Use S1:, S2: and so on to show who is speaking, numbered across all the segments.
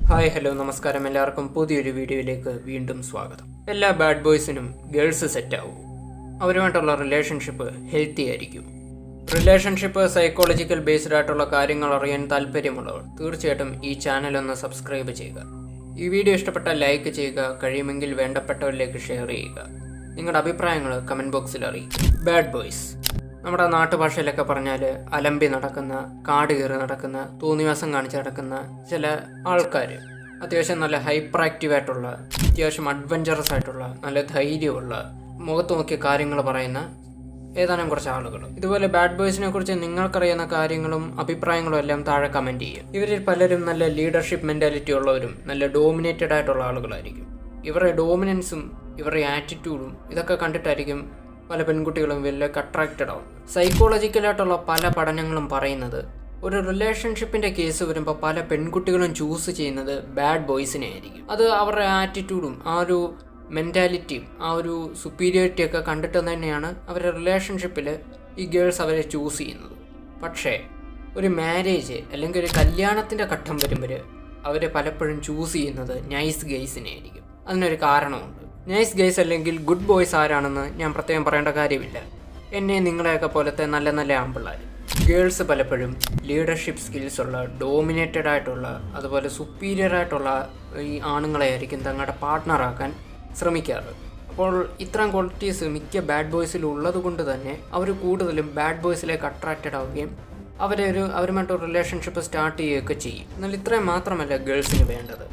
S1: Hi hello നമസ്കാരം, എല്ലാവർക്കും പുതിയൊരു വീഡിയോയിലേക്ക് വീണ്ടും സ്വാഗതം. എല്ലാ ബാഡ് ബോയ്സിനും ഗേൾസ് സെറ്റാവും. അവരുമായിട്ടുള്ള റിലേഷൻഷിപ്പ് ഹെൽത്തി ആയിരിക്കും. റിലേഷൻഷിപ്പ് സൈക്കോളജിക്കൽ ബേസ്ഡ് ആയിട്ടുള്ള കാര്യങ്ങൾ അറിയാൻ താല്പര്യമുള്ളവർ തീർച്ചയായിട്ടും ഈ ചാനൽ ഒന്ന് സബ്സ്ക്രൈബ് ചെയ്യുക. ഈ വീഡിയോ ഇഷ്ടപ്പെട്ടാൽ ലൈക്ക് ചെയ്യുക, കഴിയുമെങ്കിൽ വേണ്ടപ്പെട്ടവരിലേക്ക് ഷെയർ ചെയ്യുക. നിങ്ങളുടെ അഭിപ്രായങ്ങൾ കമൻറ്റ് ബോക്സിൽ അറിയിക്കുക. ബാഡ് ബോയ്സ് നമ്മുടെ നാട്ടുഭാഷയിലൊക്കെ പറഞ്ഞാൽ അലമ്പി നടക്കുന്ന, കാട് കയറി നടക്കുന്ന, തോന്നിവാസം കാണിച്ച് നടക്കുന്ന ചില ആൾക്കാർ, അത്യാവശ്യം നല്ല ഹൈപ്പർ ആക്റ്റീവ് ആയിട്ടുള്ള, അത്യാവശ്യം അഡ്വഞ്ചറസ് ആയിട്ടുള്ള, നല്ല ധൈര്യമുള്ള, മുഖത്ത് നോക്കിയ കാര്യങ്ങൾ പറയുന്ന ഏതാനും കുറച്ച് ആളുകൾ. ഇതുപോലെ ബാഡ് ബോയ്സിനെ കുറിച്ച് നിങ്ങൾക്കറിയുന്ന കാര്യങ്ങളും അഭിപ്രായങ്ങളും എല്ലാം താഴെ കമൻറ്റ് ചെയ്യും. ഇവരിൽ പലരും നല്ല ലീഡർഷിപ്പ് മെൻറ്റാലിറ്റി ഉള്ളവരും നല്ല ഡോമിനേറ്റഡ് ആയിട്ടുള്ള ആളുകളായിരിക്കും. ഇവരുടെ ഡോമിനൻസും ഇവരുടെ ആറ്റിറ്റ്യൂഡും ഇതൊക്കെ കണ്ടിട്ടായിരിക്കും പല പെൺകുട്ടികളും വലിയ അട്രാക്റ്റഡ് ആവും. സൈക്കോളജിക്കലായിട്ടുള്ള പല പഠനങ്ങളും പറയുന്നത് ഒരു റിലേഷൻഷിപ്പിൻ്റെ കേസ് വരുമ്പോൾ പല പെൺകുട്ടികളും ചൂസ് ചെയ്യുന്നത് ബാഡ് ബോയ്സിനെ ആയിരിക്കും. അത് അവരുടെ ആറ്റിറ്റ്യൂഡും ആ ഒരു മെൻറ്റാലിറ്റിയും ആ ഒരു സുപ്പീരിയോറിറ്റിയൊക്കെ കണ്ടിട്ട് തന്നെയാണ് അവരുടെ റിലേഷൻഷിപ്പിൽ ഈ ഗേൾസ് അവരെ ചൂസ് ചെയ്യുന്നത്. പക്ഷേ ഒരു മാരേജ് അല്ലെങ്കിൽ ഒരു കല്യാണത്തിൻ്റെ ഘട്ടം വരുമ്പോൾ അവർ പലപ്പോഴും ചൂസ് ചെയ്യുന്നത് നൈസ് ഗേൾസിനെ ആയിരിക്കും. അതിനൊരു കാരണമുണ്ട്. നൈസ് ഗേൾസ് അല്ലെങ്കിൽ ഗുഡ് ബോയ്സ് ആരാണെന്ന് ഞാൻ പ്രത്യേകം പറയേണ്ട കാര്യമില്ല. എന്നെ നിങ്ങളെയൊക്കെ പോലത്തെ നല്ല നല്ല ആമ്പിള്ളേർ. ഗേൾസ് പലപ്പോഴും ലീഡർഷിപ്പ് സ്കിൽസ് ഉള്ള, ഡോമിനേറ്റഡ് ആയിട്ടുള്ള, അതുപോലെ സുപ്പീരിയർ ആയിട്ടുള്ള ഈ ആണുങ്ങളെ ആയിരിക്കും തങ്ങളുടെ പാർട്ട്ണറാക്കാൻ ശ്രമിക്കാറ്. അപ്പോൾ ഇത്തരം ക്വാളിറ്റീസ് മിക്ക ബാഡ് ബോയ്സിൽ ഉള്ളത് കൊണ്ട് തന്നെ അവർ കൂടുതലും ബാഡ് ബോയ്സിലേക്ക് അട്രാക്റ്റഡ് ആവുകയും അവരുമായിട്ടൊരു റിലേഷൻഷിപ്പ് സ്റ്റാർട്ട് ചെയ്യുകയൊക്കെ ചെയ്യും. എന്നാൽ ഇത്രയും മാത്രമല്ല ഗേൾസിന് വേണ്ടത്.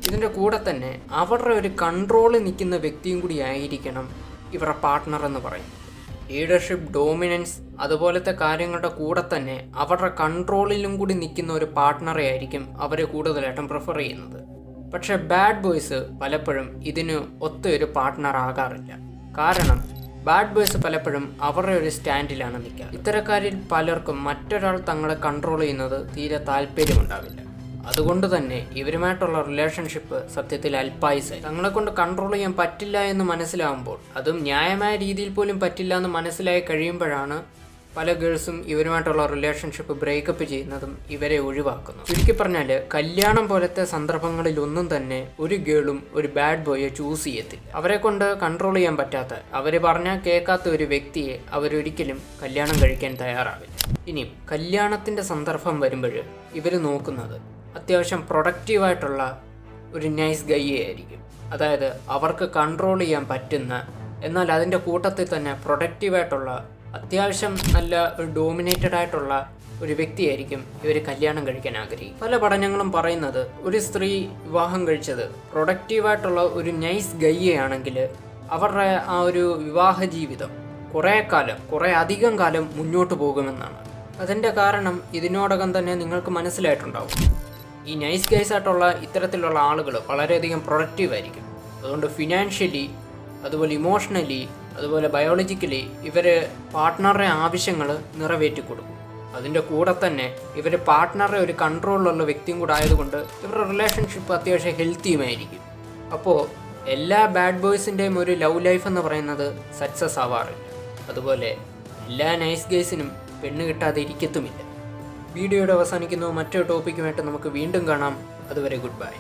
S1: ഇതിൻ്റെ കൂടെ തന്നെ അവരുടെ ഒരു കൺട്രോളിൽ നിൽക്കുന്ന വ്യക്തിയും കൂടി ആയിരിക്കണം ഇവരുടെ പാർട്ട്ണർ എന്ന് പറയുന്നത്. ലീഡർഷിപ്പ്, ഡോമിനൻസ് അതുപോലത്തെ കാര്യങ്ങളുടെ കൂടെ തന്നെ അവരുടെ കൺട്രോളിലും കൂടി നിൽക്കുന്ന ഒരു പാർട്ട്ണറെ ആയിരിക്കും അവർ കൂടുതലായിട്ടും പ്രിഫർ ചെയ്യുന്നത്. പക്ഷേ ബാഡ് ബോയ്സ് പലപ്പോഴും ഇതിന് ഒത്തൊരു പാർട്ട്ണർ ആകാറില്ല. കാരണം ബാഡ് ബോയ്സ് പലപ്പോഴും അവരുടെ ഒരു സ്റ്റാൻഡിലാണ് നിൽക്കുക. ഇത്തരക്കാരിൽ പലർക്കും മറ്റൊരാൾ തങ്ങളെ കൺട്രോൾ ചെയ്യുന്നത് തീരെ താല്പര്യമുണ്ടാവില്ല. അതുകൊണ്ട് തന്നെ ഇവരുമായിട്ടുള്ള റിലേഷൻഷിപ്പ് സത്യത്തിൽ അൽപായുസായി. തങ്ങളെ കൊണ്ട് കൺട്രോൾ ചെയ്യാൻ പറ്റില്ല എന്ന് മനസ്സിലാവുമ്പോൾ, അതും ന്യായമായ രീതിയിൽ പോലും പറ്റില്ല എന്ന് മനസ്സിലായി കഴിയുമ്പോഴാണ് പല ഗേൾസും ഇവരുമായിട്ടുള്ള റിലേഷൻഷിപ്പ് ബ്രേക്കപ്പ് ചെയ്യുന്നതും ഇവരെ ഒഴിവാക്കുന്നു. ചുരുക്കി പറഞ്ഞാൽ കല്യാണം പോലത്തെ സന്ദർഭങ്ങളിലൊന്നും തന്നെ ഒരു ഗേളും ഒരു ബാഡ് ബോയെ ചൂസ് ചെയ്യത്തില്ല. അവരെ കൊണ്ട് കൺട്രോൾ ചെയ്യാൻ പറ്റാത്ത, അവർ പറഞ്ഞാൽ കേൾക്കാത്ത ഒരു വ്യക്തിയെ അവരൊരിക്കലും കല്യാണം കഴിക്കാൻ തയ്യാറാവില്ല. ഇനിയും കല്യാണത്തിൻ്റെ സന്ദർഭം വരുമ്പോൾ ഇവർ നോക്കുന്നത് അത്യാവശ്യം പ്രൊഡക്റ്റീവായിട്ടുള്ള ഒരു നൈസ് ഗൈയെ ആയിരിക്കും. അതായത് അവർക്ക് കൺട്രോൾ ചെയ്യാൻ പറ്റുന്ന, എന്നാൽ അതിൻ്റെ കൂട്ടത്തിൽ തന്നെ പ്രൊഡക്റ്റീവായിട്ടുള്ള, അത്യാവശ്യം നല്ല ഒരു ഡോമിനേറ്റഡ് ആയിട്ടുള്ള ഒരു വ്യക്തിയായിരിക്കും ഇവർ കല്യാണം കഴിക്കാൻ ആഗ്രഹിക്കും. പല പഠനങ്ങളും പറയുന്നത് ഒരു സ്ത്രീ വിവാഹം കഴിച്ചത് പ്രൊഡക്റ്റീവായിട്ടുള്ള ഒരു നൈസ് ഗൈയാണെങ്കിൽ അവരുടെ ആ ഒരു വിവാഹ ജീവിതം കുറേ അധികം കാലം മുന്നോട്ട് പോകുമെന്നാണ്. അതിൻ്റെ കാരണം ഇതിനോടകം തന്നെ നിങ്ങൾക്ക് മനസ്സിലായിട്ടുണ്ടാവും. ഈ നൈസ് ഗൈസ് ആയിട്ടുള്ള ഇത്തരത്തിലുള്ള ആളുകൾ വളരെയധികം പ്രൊഡക്റ്റീവായിരിക്കും. അതുകൊണ്ട് ഫിനാൻഷ്യലി, അതുപോലെ ഇമോഷണലി, അതുപോലെ ബയോളജിക്കലി ഇവർ പാർട്ട്ണറുടെ ആവശ്യങ്ങൾ നിറവേറ്റി കൊടുക്കും. അതിൻ്റെ കൂടെ തന്നെ ഇവർ പാർട്ട്ണറുടെ ഒരു കൺട്രോളിലുള്ള വ്യക്തിയും കൂടെ ആയതുകൊണ്ട് ഇവരുടെ റിലേഷൻഷിപ്പ് അത്യാവശ്യം ഹെൽത്തിയുമായിരിക്കും. അപ്പോൾ എല്ലാ ബാഡ് ബോയ്സിൻ്റെയും ഒരു ലവ് ലൈഫ് എന്ന് പറയുന്നത് സക്സസ് ആവാറില്ല. അതുപോലെ എല്ലാ നൈസ് ഗേസിനും പെണ്ണ് കിട്ടാതെ ഇരിക്കത്തുമില്ല. വീഡിയോയുടെ അവസാനിക്കുന്നു. മറ്റൊരു ടോപ്പിക്കുമായിട്ട് നമുക്ക് വീണ്ടും കാണാം. അതുവരെ ഗുഡ് ബൈ.